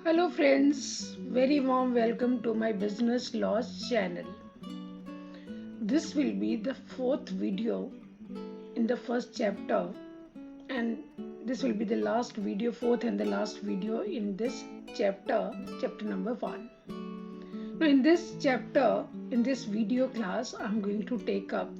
Hello friends, very warm welcome to my business laws channel. This will be the fourth video in the first chapter, and this will be the last video, fourth and the last video in this chapter number 1. Now in this chapter, in this video class, I am going to take up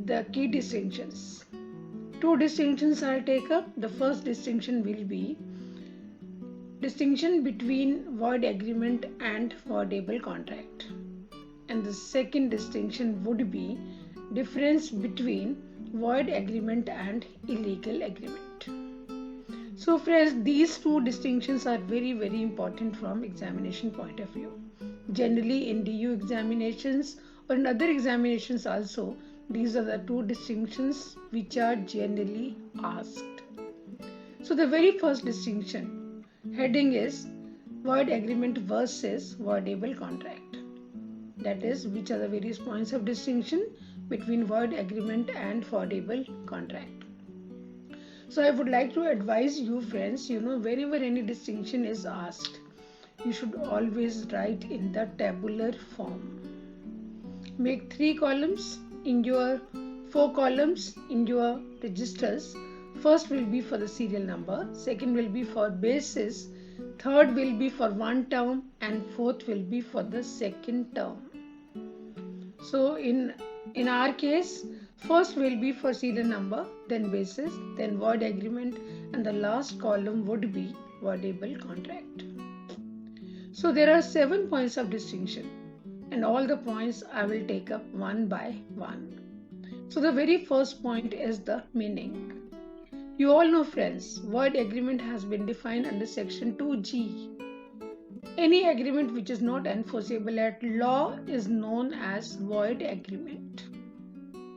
the key distinctions. Two distinctions I'll take up. The first distinction will be distinction between void agreement and voidable contract, and the second distinction would be difference between void agreement and illegal agreement. So friends, these two distinctions are very important from examination point of view. Generally in DU examinations or in other examinations also, these are the two distinctions which are generally asked. So the very first distinction heading is void agreement versus voidable contract. That is, which are the various points of distinction between void agreement and voidable contract. So I would like to advise you friends, whenever any distinction is asked, you should always write in the tabular form. Make 3 columns in your 4 columns in your registers. First will be for the serial number, second will be for basis, third will be for one term, and fourth will be for the second term. So in our case, first will be for serial number, then basis, then void agreement, and the last column would be voidable contract. So there are 7 points of distinction, and all the points I will take up one by one. So the very first point is the meaning. You all know friends, void agreement has been defined under section 2G. Any agreement which is not enforceable at law is known as void agreement.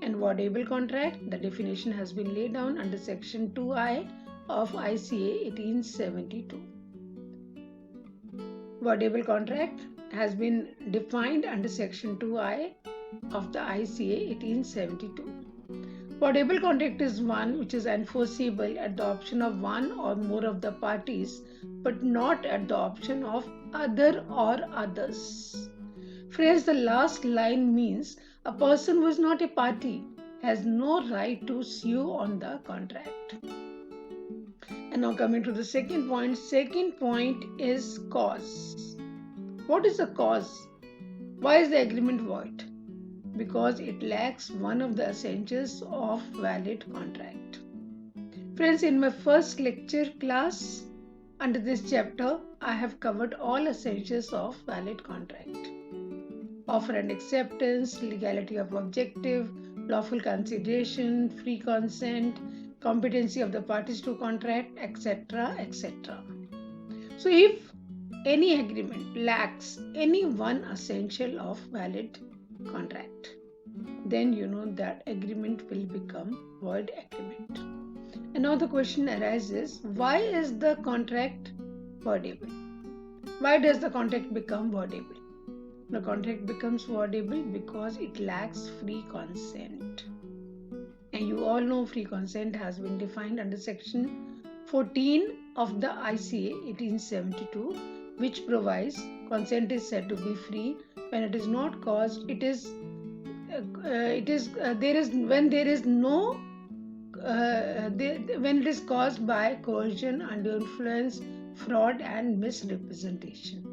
And voidable contract, the definition has been laid down under section 2I of ICA 1872. Voidable contract has been defined under section 2I of the ICA 1872. Voidable contract is one which is enforceable at the option of one or more of the parties, but not at the option of other or others. Friends, the last line means a person who is not a party has no right to sue on the contract. And now coming to the second point. Second point is cause. What is the cause? Why is the agreement void? Because it lacks one of the essentials of valid contract. Friends, in my first lecture class under this chapter, I have covered all essentials of valid contract. Offer and acceptance, legality of objective, lawful consideration, free consent, competency of the parties to contract, etc. etc. So if any agreement lacks any one essential of valid contract, then that agreement will become void agreement. And now the question arises, why is the contract voidable? Why does the contract become voidable? The contract becomes voidable because it lacks free consent. And you all know free consent has been defined under section 14 of the ICA 1872, which provides consent is said to be free when it is not caused. When it is caused by coercion, undue influence, fraud, and misrepresentation.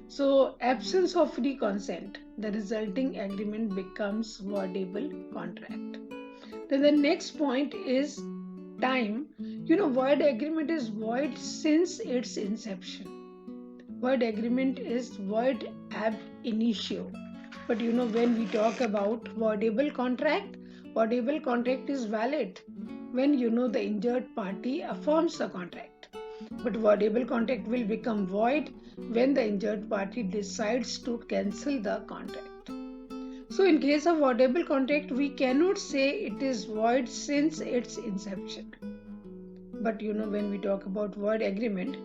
So, absence of free consent, the resulting agreement becomes voidable contract. Then the next point is time. Void agreement is void since its inception. Void agreement is void ab initio. But when we talk about voidable contract is valid when the injured party affirms the contract. But voidable contract will become void when the injured party decides to cancel the contract. So in case of voidable contract, we cannot say it is void since its inception. But when we talk about void agreement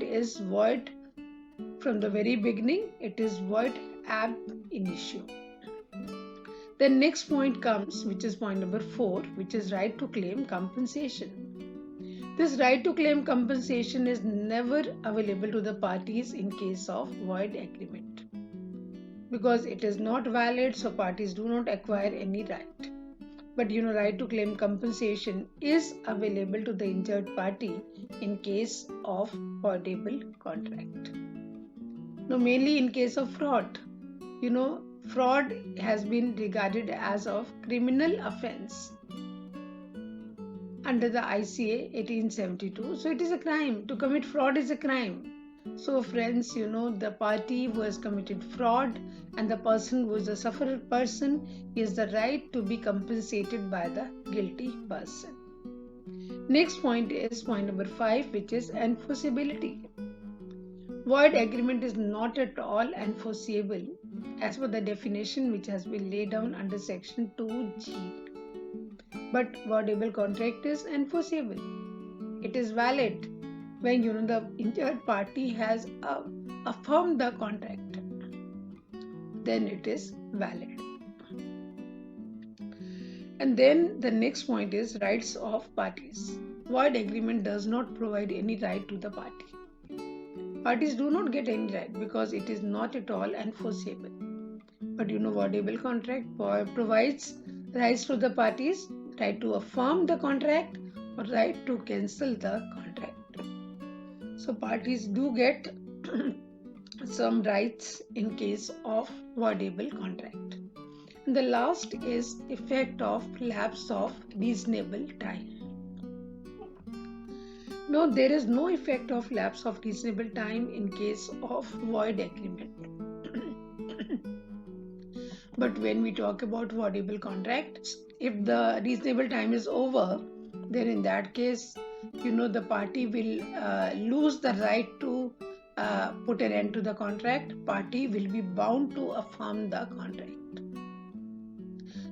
is void from the very beginning. It is void ab initio. The next point comes, which is point number 4, which is right to claim compensation. This right to claim compensation is never available to the parties in case of void agreement. Because it is not valid, so parties do not acquire any right. But right to claim compensation is available to the injured party in case of voidable contract. Now, mainly in case of fraud, fraud has been regarded as a criminal offense under the ICA 1872. So it is a crime. To commit fraud is a crime. So friends, the party who has committed fraud and the person who is a sufferer person is the right to be compensated by the guilty person. Next point is point number 5, which is enforceability. Void agreement is not at all enforceable as per the definition which has been laid down under section 2G. But voidable contract is enforceable. It is valid when the injured party has affirmed the contract. Then it is valid. And then the next point is rights of parties. Void agreement does not provide any right to the party. Parties do not get any right because it is not at all enforceable. But voidable contract provides rights to the parties, right to affirm the contract or right to cancel the contract. So parties do get some rights in case of voidable contract. And the last is effect of lapse of reasonable time. No, there is no effect of lapse of reasonable time in case of void agreement. But when we talk about voidable contracts, if the reasonable time is over, then in that case, the party will lose the right to put an end to the contract. Party will be bound to affirm the contract.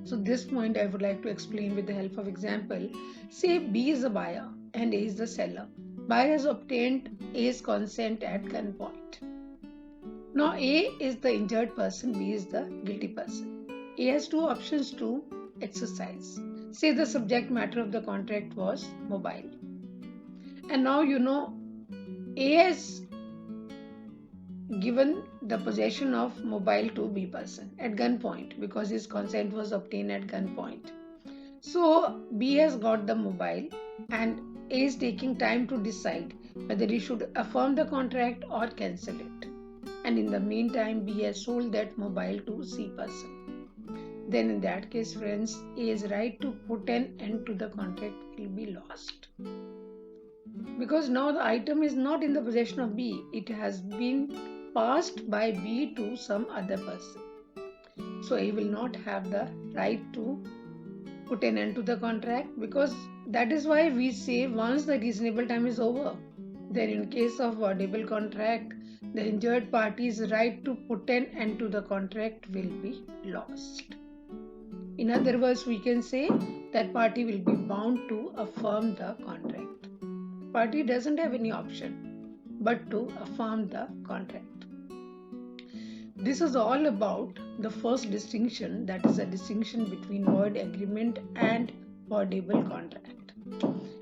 So this point I would like to explain with the help of example. Say B is a buyer and A is the seller. Buyer has obtained A's consent at gunpoint. Now A is the injured person, B is the guilty person. A has two options to exercise. Say the subject matter of the contract was mobile. And now A has given the possession of mobile to B person at gunpoint because his consent was obtained at gunpoint. So B has got the mobile and A is taking time to decide whether he should affirm the contract or cancel it. And in the meantime, B has sold that mobile to C person. Then in that case, friends, A's right to put an end to the contract will be lost. Because now the item is not in the possession of B. It has been passed by B to some other person. So A will not have the right to put an end to the contract, because that is why we say once the reasonable time is over, then in case of voidable contract, the injured party's right to put an end to the contract will be lost. In other words, we can say that party will be bound to affirm the contract. Party doesn't have any option but to affirm the contract. This is all about the first distinction, that is a distinction between void agreement and voidable contract.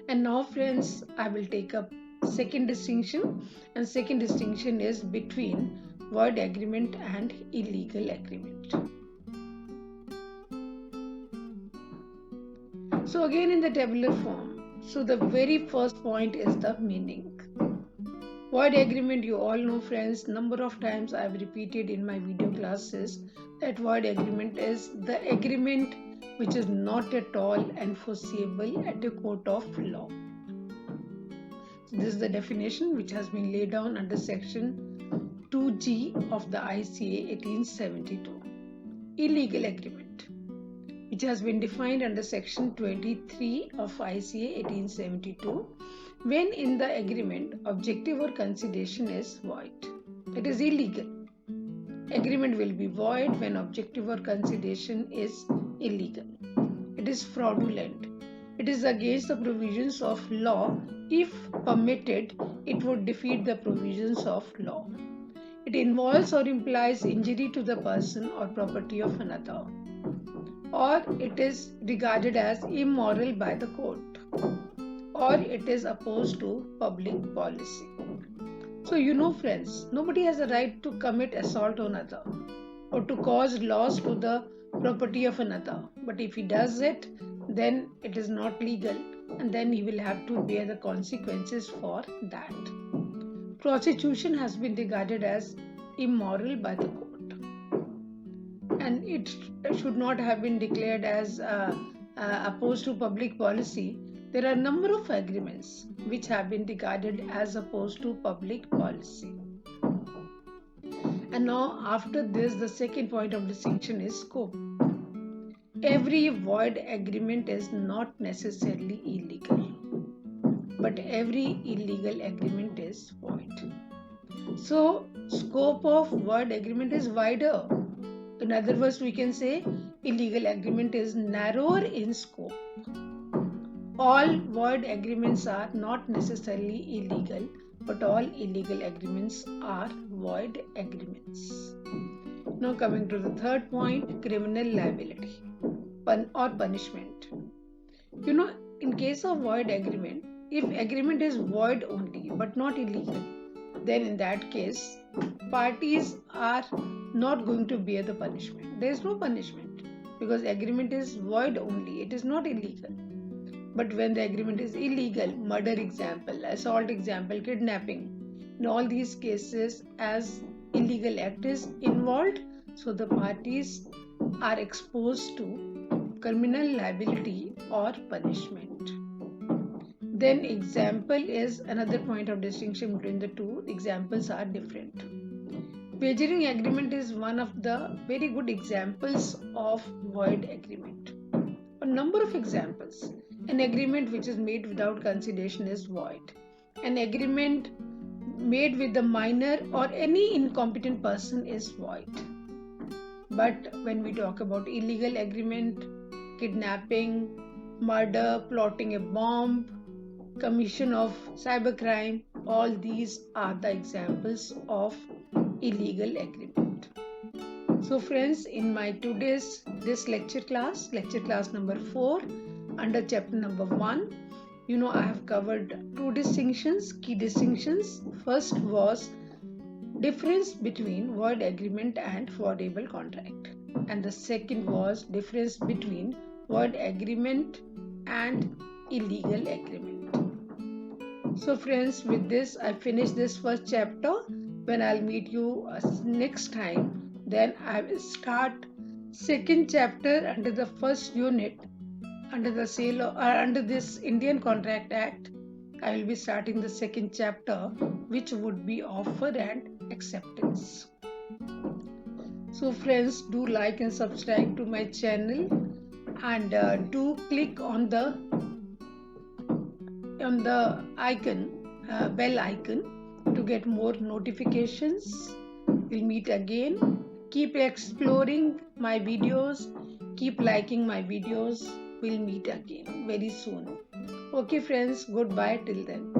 And now friends, I will take up second distinction, and second distinction is between void agreement and illegal agreement. So again in the tabular form, so the very first point is the meaning. Void agreement, you all know friends, number of times I have repeated in my video classes that void agreement is the agreement which is not at all enforceable at a court of law. So this is the definition which has been laid down under section 2G of the ICA 1872. Illegal agreement, which has been defined under section 23 of ICA 1872. When in the agreement, objective or consideration is void. It is illegal. Agreement will be void when objective or consideration is illegal. It is fraudulent. It is against the provisions of law. If permitted, it would defeat the provisions of law. It involves or implies injury to the person or property of another, or it is regarded as immoral by the court. or it is opposed to public policy. So you know friends, nobody has a right to commit assault on another or to cause loss to the property of another. But if he does it, then it is not legal and then he will have to bear the consequences for that. Prostitution has been regarded as immoral by the court and it should not have been declared as opposed to public policy. There are a number of agreements which have been regarded as opposed to public policy. And now after this, the second point of distinction is scope. Every void agreement is not necessarily illegal, but every illegal agreement is void. So scope of void agreement is wider. In other words, we can say illegal agreement is narrower in scope. All void agreements are not necessarily illegal, but all illegal agreements are void agreements. Now coming to the third point, criminal liability or punishment. You know, in case of void agreement, if agreement is void only but not illegal, then in that case, parties are not going to bear the punishment. There is no punishment because agreement is void only, it is not illegal. But when the agreement is illegal, murder example, assault example, kidnapping, in all these cases as illegal act is involved, so the parties are exposed to criminal liability or punishment. Then example is another point of distinction between the two. Examples are different. Wagering agreement is one of the very good examples of void agreement. A number of examples. An agreement which is made without consideration is void. An agreement made with the minor or any incompetent person is void. But when we talk about illegal agreement, kidnapping, murder, plotting a bomb, commission of cybercrime, all these are the examples of illegal agreement. So friends, in my today's lecture class number 4, under chapter number 1, you know, I have covered two distinctions, key distinctions. First was difference between void agreement and voidable contract, and the second was difference between void agreement and illegal agreement. So friends, with this I finish this first chapter. When I'll meet you next time, then I will start second chapter under the first unit. Under the under this Indian Contract Act, I will be starting the second chapter, which would be offer and acceptance. So friends, do like and subscribe to my channel, and do click on the icon, bell icon, to get more notifications. We'll meet again. Keep exploring my videos, keep liking my videos. We'll meet again very soon. Okay friends, goodbye till then.